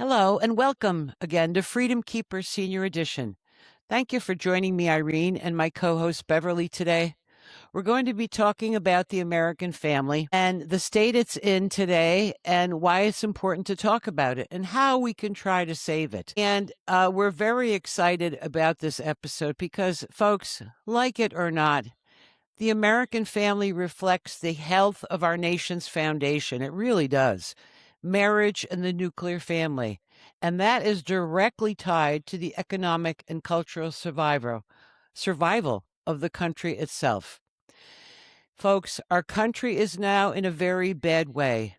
Hello and welcome again to Freedom Keeper Senior Edition. Thank you for joining me, Irene, and my co-host Beverly today. We're going to be talking about the American family and the state it's in today and why it's important to talk about it and how we can try to save it. And we're very excited about this episode because, folks, like it or not, the American family reflects the health of our nation's foundation. It really does. Marriage and the nuclear family. And that is directly tied to the economic and cultural survival of the country itself. Folks, our country is now in a very bad way.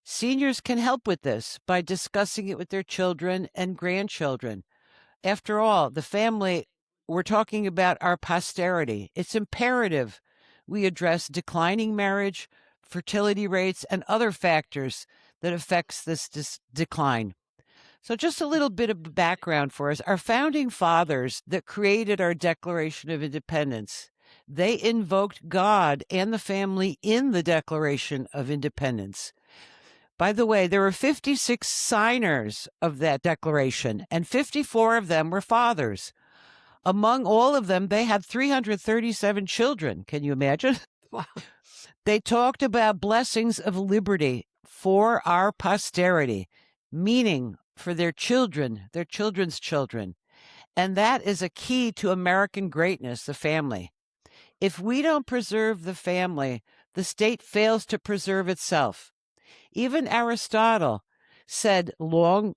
Seniors can help with this by discussing it with their children and grandchildren. After all, the family, we're talking about our posterity. It's imperative we address declining marriage, fertility rates, and other factors that affects this decline. So just a little bit of background for us. Our founding fathers that created our Declaration of Independence, they invoked God and the family in the Declaration of Independence. By the way, there were 56 signers of that declaration, and 54 of them were fathers. Among all of them, they had 337 children. Can you imagine? Wow. They talked about blessings of liberty for our posterity, meaning for their children, their children's children. And that is a key to American greatness, the family. If we don't preserve the family, the state fails to preserve itself. Even Aristotle said long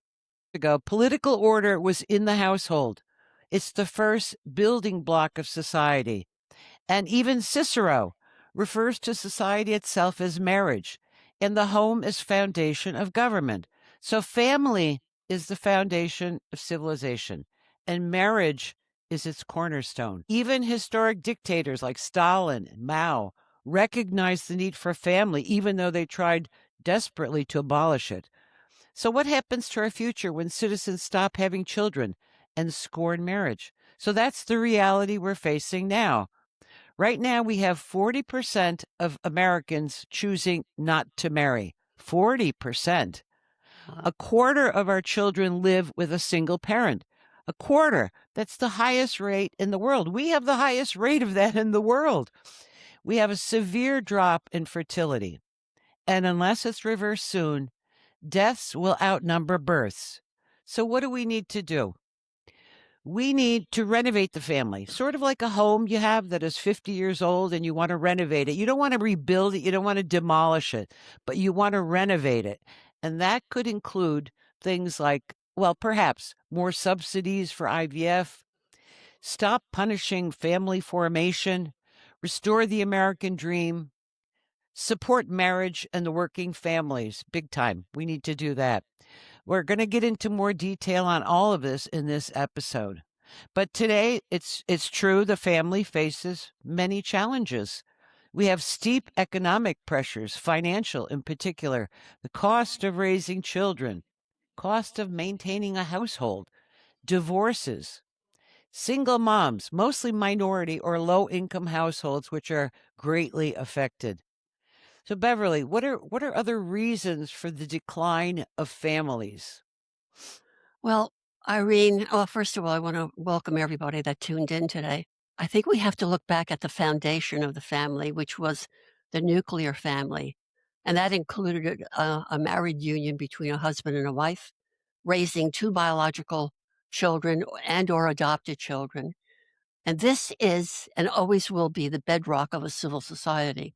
ago, political order was in the household. It's the first building block of society. And even Cicero refers to society itself as marriage, and the home is foundation of government. So family is the foundation of civilization, and marriage is its cornerstone. Even historic dictators like Stalin and Mao recognized the need for family, even though they tried desperately to abolish it. So what happens to our future when citizens stop having children and scorn marriage? So that's the reality we're facing now. Right now, we have 40% of Americans choosing not to marry. 40%. A quarter of our children live with a single parent. A quarter. That's the highest rate in the world. We have the highest rate of that in the world. We have a severe drop in fertility. And unless it's reversed soon, deaths will outnumber births. So what do we need to do? We need to renovate the family, sort of like a home you have that is 50 years old and you want to renovate it. You don't want to rebuild it. You don't want to demolish it, but you want to renovate it. And that could include things like, well, perhaps more subsidies for IVF, stop punishing family formation, restore the American dream, support marriage and the working families. Big time. We need to do that. We're going to get into more detail on all of this in this episode. But today, it's true the family faces many challenges. We have steep economic pressures, financial in particular, the cost of raising children, cost of maintaining a household, divorces, single moms, mostly minority or low-income households, which are greatly affected. So, Beverly, what are other reasons for the decline of families? Well, Irene, first of all, I want to welcome everybody that tuned in today. I think we have to look back at the foundation of the family, which was the nuclear family. And that included a married union between a husband and a wife, raising two biological children and or adopted children. And this is and always will be the bedrock of a civil society.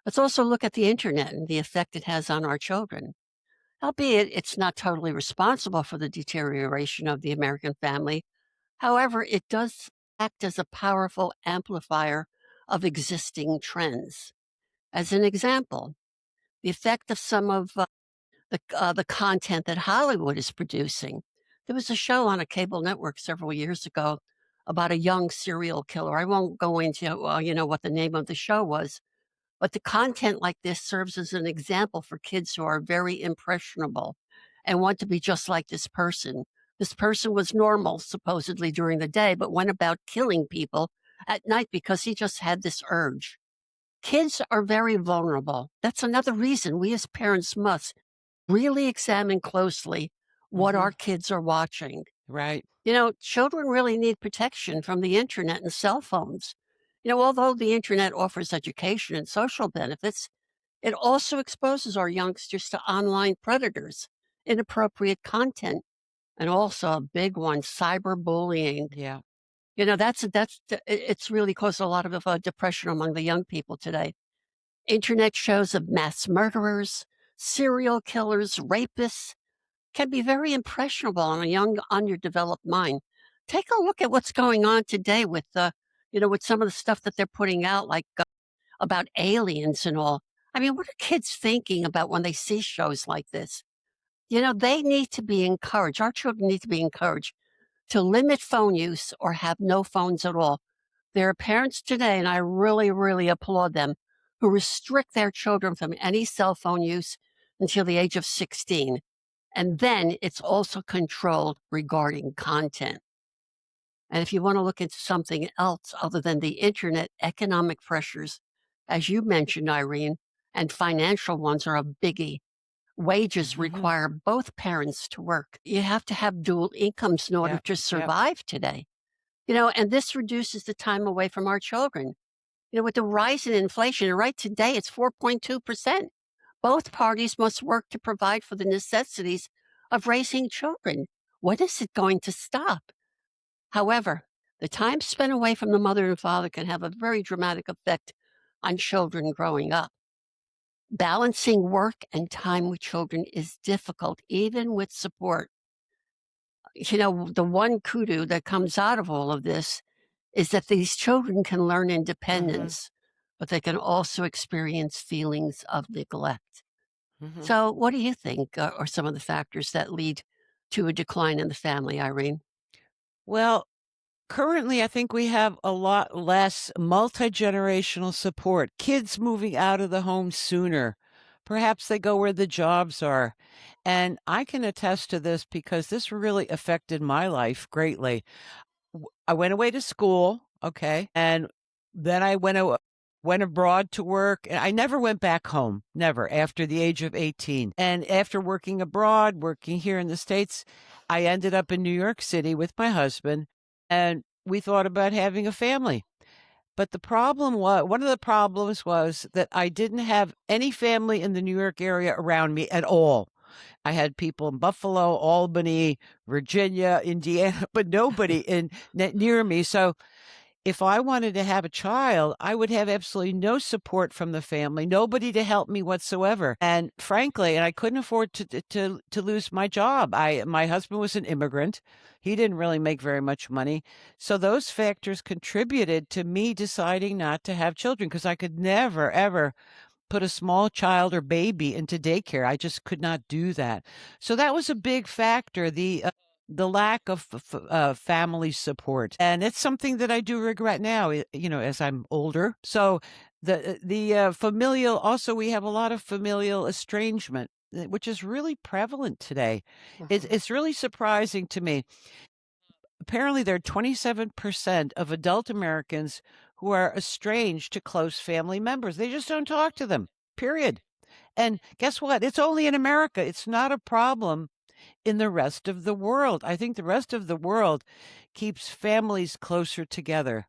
Let's also look at the internet and the effect it has on our children. Albeit it's not totally responsible for the deterioration of the American family. However, it does act as a powerful amplifier of existing trends. As an example, the effect of some of the content that Hollywood is producing. There was a show on a cable network several years ago about a young serial killer. I won't go into what the name of the show was, but the content like this serves as an example for kids who are very impressionable and want to be just like this person. This person was normal, supposedly, during the day, but went about killing people at night because he just had this urge. Kids are very vulnerable. That's another reason we as parents must really examine closely what our Mhm. kids are watching. Right. Children really need protection from the internet and cell phones. Although the internet offers education and social benefits, it also exposes our youngsters to online predators, inappropriate content, and also a big one, cyberbullying. Yeah. It's really caused a lot of depression among the young people today. Internet shows of mass murderers, serial killers, rapists can be very impressionable on a young, underdeveloped mind. Take a look at what's going on today with some of the stuff that they're putting out, like about aliens and all. I mean, what are kids thinking about when they see shows like this? They need to be encouraged. Our children need to be encouraged to limit phone use or have no phones at all. There are parents today, and I really, really applaud them, who restrict their children from any cell phone use until the age of 16. And then it's also controlled regarding content. And if you want to look into something else other than the internet, economic pressures, as you mentioned, Irene, and financial ones are a biggie. Wages Mhm. require both parents to work. You have to have dual incomes in order Yep. to Yep. survive today. And this reduces the time away from our children. With the rise in inflation, and right today it's 4.2%. Both parties must work to provide for the necessities of raising children. When is it going to stop? However, the time spent away from the mother and father can have a very dramatic effect on children growing up. Balancing work and time with children is difficult, even with support. The one kudu that comes out of all of this is that these children can learn Mhm. independence, but they can also experience feelings of neglect. Mhm. So, what do you think are some of the factors that lead to a decline in the family, Irene? Well, currently, I think we have a lot less multi-generational support. Kids moving out of the home sooner. Perhaps they go where the jobs are. And I can attest to this because this really affected my life greatly. I went away to school, okay, and then I went abroad to work, and I never went back home, never, after the age of 18. And after working abroad, working here in the States, I ended up in New York City with my husband, and we thought about having a family. But the problem was one of the problems was that I didn't have any family in the New York area around me at all. I had people in Buffalo, Albany, Virginia, Indiana, but nobody near me. So if I wanted to have a child, I would have absolutely no support from the family, nobody to help me whatsoever. And frankly, and I couldn't afford to lose my job. My husband was an immigrant. He didn't really make very much money. So those factors contributed to me deciding not to have children because I could never ever put a small child or baby into daycare. I just could not do that. So that was a big factor, the lack of family support. And it's something that I do regret now, as I'm older. So the familial, also we have a lot of familial estrangement, which is really prevalent today. It's Mhm. it's really surprising to me. Apparently, there are 27% of adult Americans who are estranged to close family members. They just don't talk to them, period. And guess what? It's only in America. It's not a problem in the rest of the world. I think the rest of the world keeps families closer together.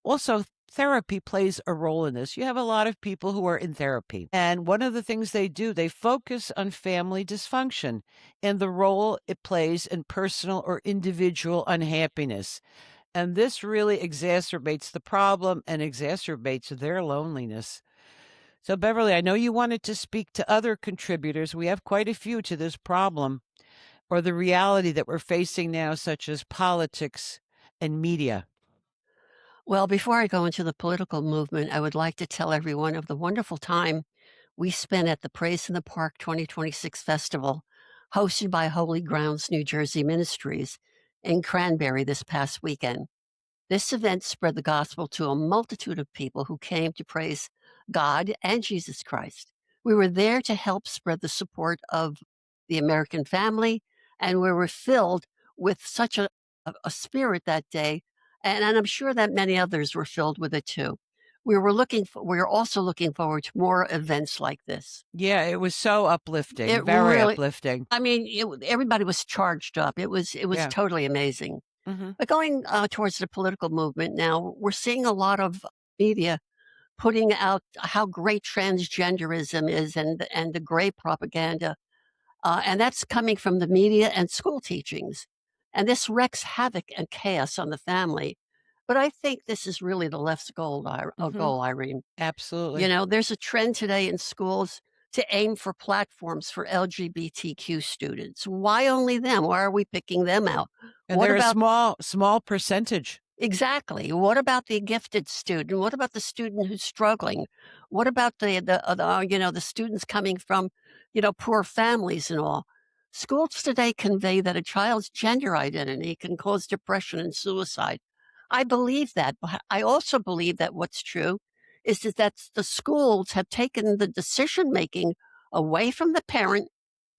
Also, therapy plays a role in this. You have a lot of people who are in therapy, and one of the things they do, they focus on family dysfunction and the role it plays in personal or individual unhappiness. And this really exacerbates the problem and exacerbates their loneliness. So, Beverly, I know you wanted to speak to other contributors. We have quite a few to this problem or the reality that we're facing now, such as politics and media. Well, before I go into the political movement, I would like to tell everyone of the wonderful time we spent at the Praise in the Park 2026 festival, hosted by Holy Grounds New Jersey Ministries in Cranberry this past weekend. This event spread the gospel to a multitude of people who came to praise God and Jesus Christ. We were there to help spread the support of the American family, and we were filled with such a spirit that day. And I'm sure that many others were filled with it too. we were also looking forward to more events like this. Yeah, it was so uplifting, It very really uplifting. I mean, everybody was charged up. It was Yeah. totally amazing. Mhm. But going, towards the political movement now, we're seeing a lot of media putting out how great transgenderism is and the gray propaganda, and that's coming from the media and school teachings. And this wreaks havoc and chaos on the family. But I think this is really the left's Mhm. goal, Irene. You Absolutely. know, there's a trend today in schools to aim for platforms for LGBTQ students. Why only them? Why are we picking them out? And What they're a about small percentage. exactly? What about the gifted student? What about the student who's struggling? What about the students coming from, poor families and all? Schools today convey that a child's gender identity can cause depression and suicide. I believe that, but I also believe that what's true is that the schools have taken the decision making away from the parent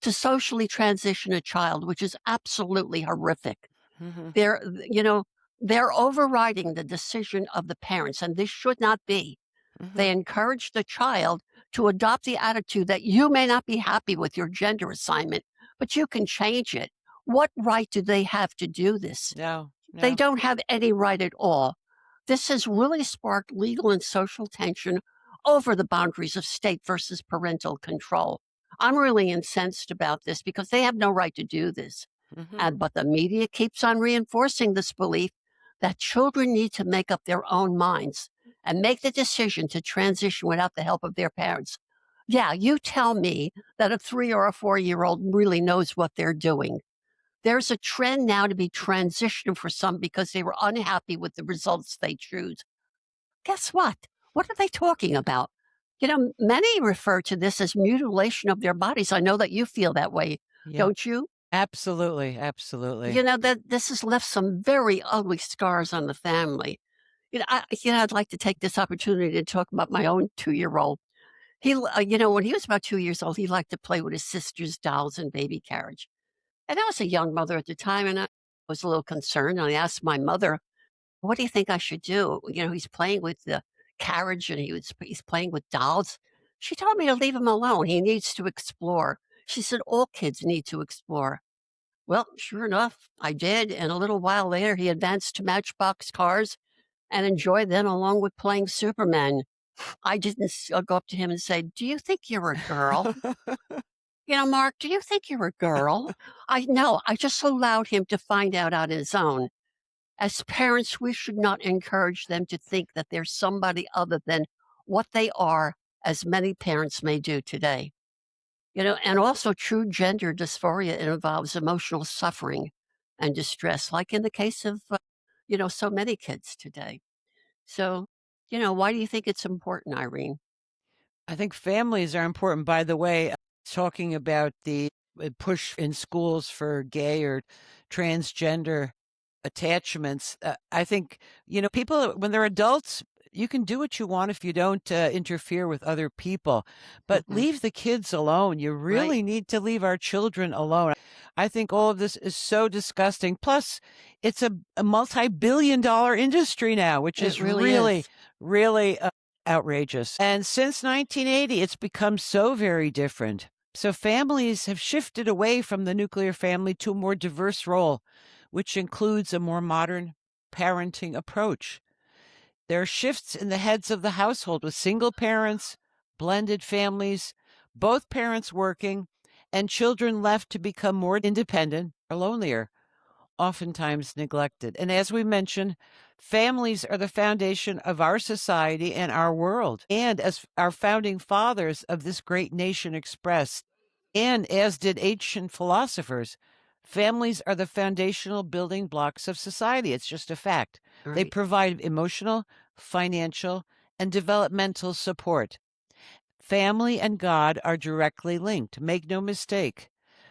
to socially transition a child, which is absolutely horrific. Mhm. They're you know, they're overriding the decision of the parents, and this should not be. Mhm. They encourage the child to adopt the attitude that you may not be happy with your gender assignment, but you can change it. What right do they have to do this? No, They no. don't have any right at all. This has really sparked legal and social tension over the boundaries of state versus parental control. I'm really incensed about this because they have no right to do this. Mhm. And but the media keeps on reinforcing this belief that children need to make up their own minds and make the decision to transition without the help of their parents. Yeah, you tell me that a 3 or a 4 year old really knows what they're doing. There's a trend now to be transitioned for some because they were unhappy with the results they choose. Guess what? What are they talking about? Many refer to this as mutilation of their bodies. I know that you feel that way, Yeah. don't you? Absolutely, absolutely. That this has left some very ugly scars on the family. I'd like to take this opportunity to talk about my own 2 year old. When he was about 2 years old, he liked to play with his sister's dolls and baby carriage. And I was a young mother at the time, and I was a little concerned. And I asked my mother, "What do you think I should do?" He's playing with the carriage, and he's playing with dolls. She told me to leave him alone. He needs to explore. She said all kids need to explore. Well, sure enough, I did, and a little while later, he advanced to Matchbox cars and enjoyed them along with playing Superman. I didn't go up to him and say, "Do you think you're a girl? Mark, do you think you're a girl?" I No, I just allowed him to find out on his own. As parents, we should not encourage them to think that they're somebody other than what they are, as many parents may do today. And also true gender dysphoria involves emotional suffering and distress, like in the case of, so many kids today. So, why do you think it's important, Irene? I think families are important. By the way, talking about the push in schools for gay or transgender attachments, I think, people, when they're adults, you can do what you want if you don't interfere with other people, but Hmm. leave the kids alone. You Right. really need to leave our children alone. I think all of this is so disgusting. Plus, it's a multi-billion-dollar industry now, which It is really really, is. really outrageous. And since 1980, it's become so very different. So families have shifted away from the nuclear family to a more diverse role, which includes a more modern parenting approach. There are shifts in the heads of the household with single parents, blended families, both parents working, and children left to become more independent or lonelier, oftentimes neglected. And as we mentioned, families are the foundation of our society and our world. And as our founding fathers of this great nation expressed, and as did ancient philosophers, families are the foundational building blocks of society. It's just a fact. They Right. provide emotional, financial, and developmental support. Family and God are directly linked. Make no mistake.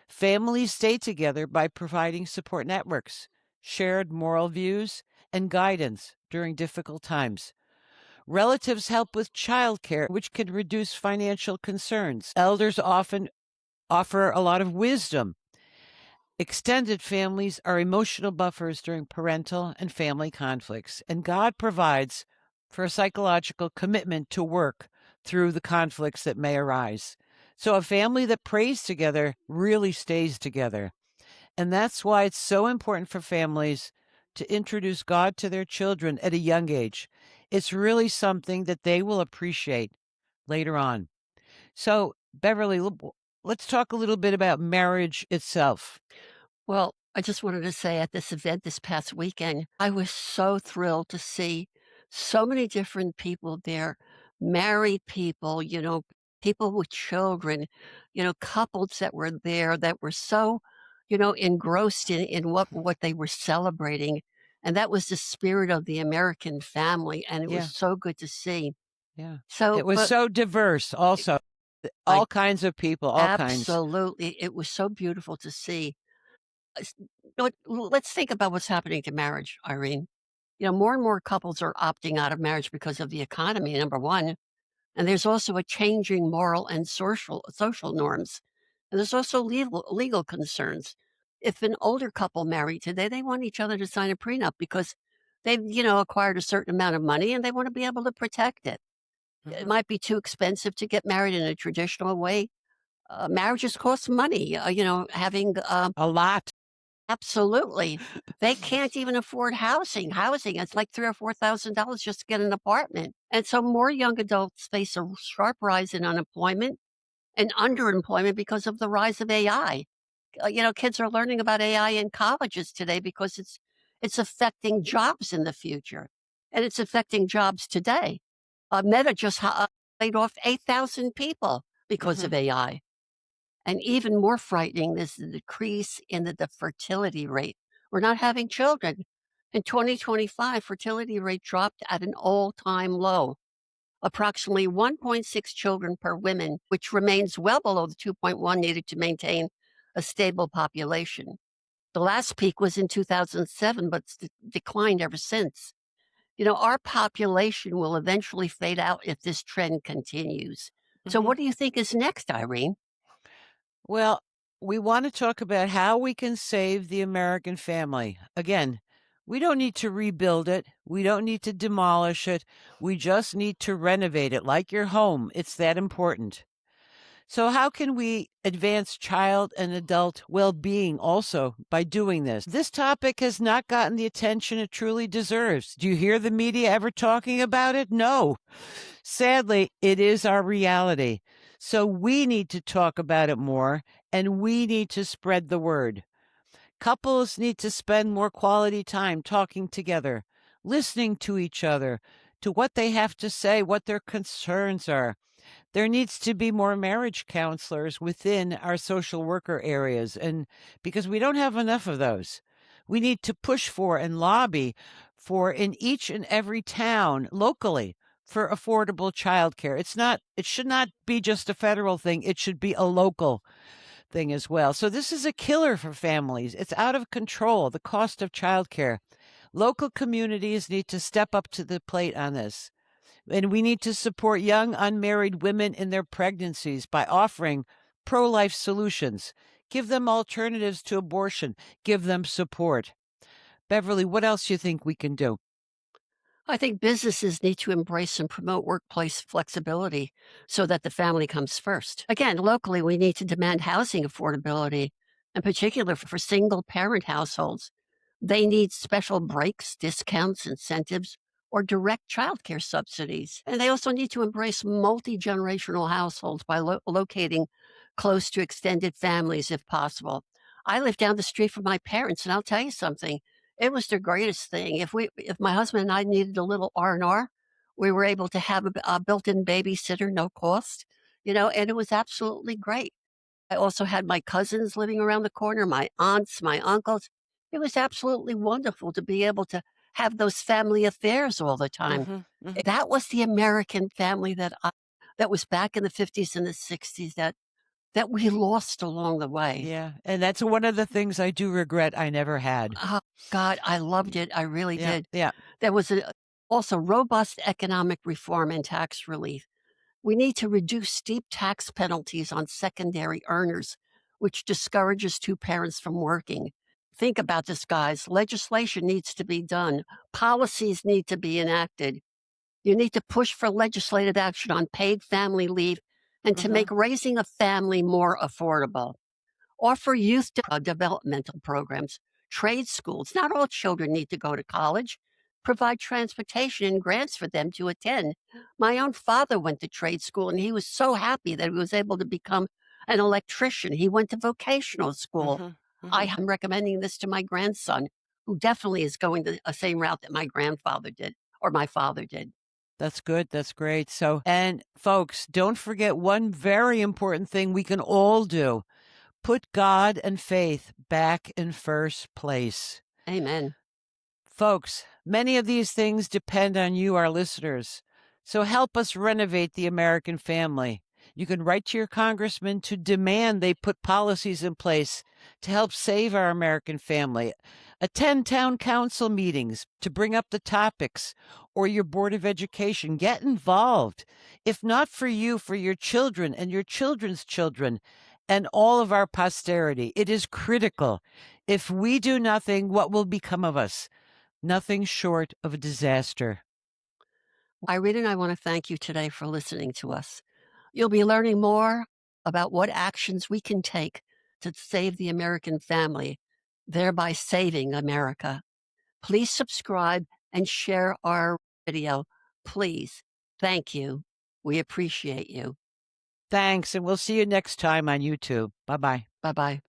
Families stay together by providing support networks, shared moral views, and guidance during difficult times. Relatives help with childcare, which can reduce financial concerns. Elders often offer a lot of wisdom. Extended families are emotional buffers during parental and family conflicts, and God provides for a psychological commitment to work through the conflicts that may arise. So a family that prays together really stays together. And that's why it's so important for families to introduce God to their children at a young age. It's really something that they will appreciate later on. So, Beverly, let's talk a little bit about marriage itself. Well, I just wanted to say at this event this past weekend, I was so thrilled to see so many different people there, married people, people with children, couples that were there that were so, engrossed in what they were celebrating. And that was the spirit of the American family. And it was Yeah, so good to see. yeah. So, It was but so diverse, also. I All kinds of people, all kinds. absolutely, it was so beautiful to see. S But let's think about what's happening to marriage, Irene. More and more couples are opting out of marriage because of the economy, number 1, and there's also a changing moral and social norms, and there's also legal concerns. If an older couple married today, they want each other to sign a prenup because they've, acquired a certain amount of money and they wanna be able to protect it. It Mhm. might be too expensive to get married in a traditional way. Marriages cost money, having, A lot. absolutely. They can't even afford housing. Housing, it's like 3 or $4,000 just to get an apartment. And so more young adults face a sharp rise in unemployment and underemployment because of the rise of AI. Kids are learning about AI in colleges today because it's affecting jobs in the future, and it's affecting jobs today. Meta just laid off 8,000 people because Mhm, of AI. And even more frightening is the decrease in the fertility rate. We're not having children. In 2025, fertility rate dropped at an all-time low, approximately 1.6 children per woman, which remains well below the 2.1 needed to maintain a stable population. The last peak was in 2007, but it's declined ever since. Our population will eventually fade out if this trend continues. So, mhm. what do you think is next, Irene? Well, we want to talk about how we can save the American family. Again, we don't need to rebuild it. We don't need to demolish it. We just need to renovate it like your home. It's that important. So, how can we advance child and adult well being also by doing this? This topic has not gotten the attention it truly deserves. Do you hear the media ever talking about it? No. Sadly, it is our reality. So, we need to talk about it more and we need to spread the word. Couples need to spend more quality time talking together, listening to each other, to what they have to say, what their concerns are. There needs to be more marriage counselors within our social worker areas, and because we don't have enough of those. We need to push for and lobby for in each and every town locally for affordable childcare. It should not be just a federal thing. It should be a local thing as well. So this is a killer for families. It's out of control, the cost of childcare. Local communities need to step up to the plate on this. And we need to support young unmarried women in their pregnancies by offering pro life solutions. Give them alternatives to abortion. Give them support. Beverly, what else do you think we can do? I think businesses need to embrace and promote workplace flexibility so that the family comes first. Again, locally, we need to demand housing affordability, in particular for single parent households. They need special breaks, discounts, incentives, or direct childcare subsidies. And they also need to embrace multi generational households by locating close to extended families if possible. I live down the street from my parents, and I'll tell you something, it was the greatest thing. If my husband and I needed a little R&R, we were able to have a built-in babysitter, no cost, and it was absolutely great. I also had my cousins living around the corner, my aunts, my uncles. It was absolutely wonderful to be able to have those family affairs all the time. Hmm. Hmm. That was the American family that was back in the 50s and the 60s that we lost along the way. Yeah. And that's one of the things I do regret I never had. Oh, God, I loved it. I really Yeah. did. Yeah. There was also robust economic reform and tax relief. We need to reduce steep tax penalties on secondary earners, which discourages two parents from working. Think about this, guys. Legislation needs to be done, policies need to be enacted. You need to push for legislative action on paid family leave and to Mhm. make raising a family more affordable. Offer youth developmental programs, trade schools. Not all children need to go to college. Provide transportation and grants for them to attend. My own father went to trade school and he was so happy that he was able to become an electrician. He went to vocational school. Mhm. I Mhm. am recommending this to my grandson, who definitely is going the same route that my grandfather did or my father did. That's good. That's great. So, and folks, don't forget one very important thing we can all do. Put God and faith back in first place. Amen. Folks, many of these things depend on you, our listeners. So help us renovate the American family. You can write to your congressman to demand they put policies in place to help save our American family. Attend town council meetings to bring up the topics, or your Board of Education. Get involved. If not for you, for your children and your children's children and all of our posterity. It is critical. If we do nothing, what will become of us? Nothing short of a disaster. Irene and I want to thank you today for listening to us. You'll be learning more about what actions we can take to save the American family, thereby saving America. Please subscribe and share our video. Please. Thank you. We appreciate you. Thanks, and we'll see you next time on YouTube. Bye bye. Bye bye.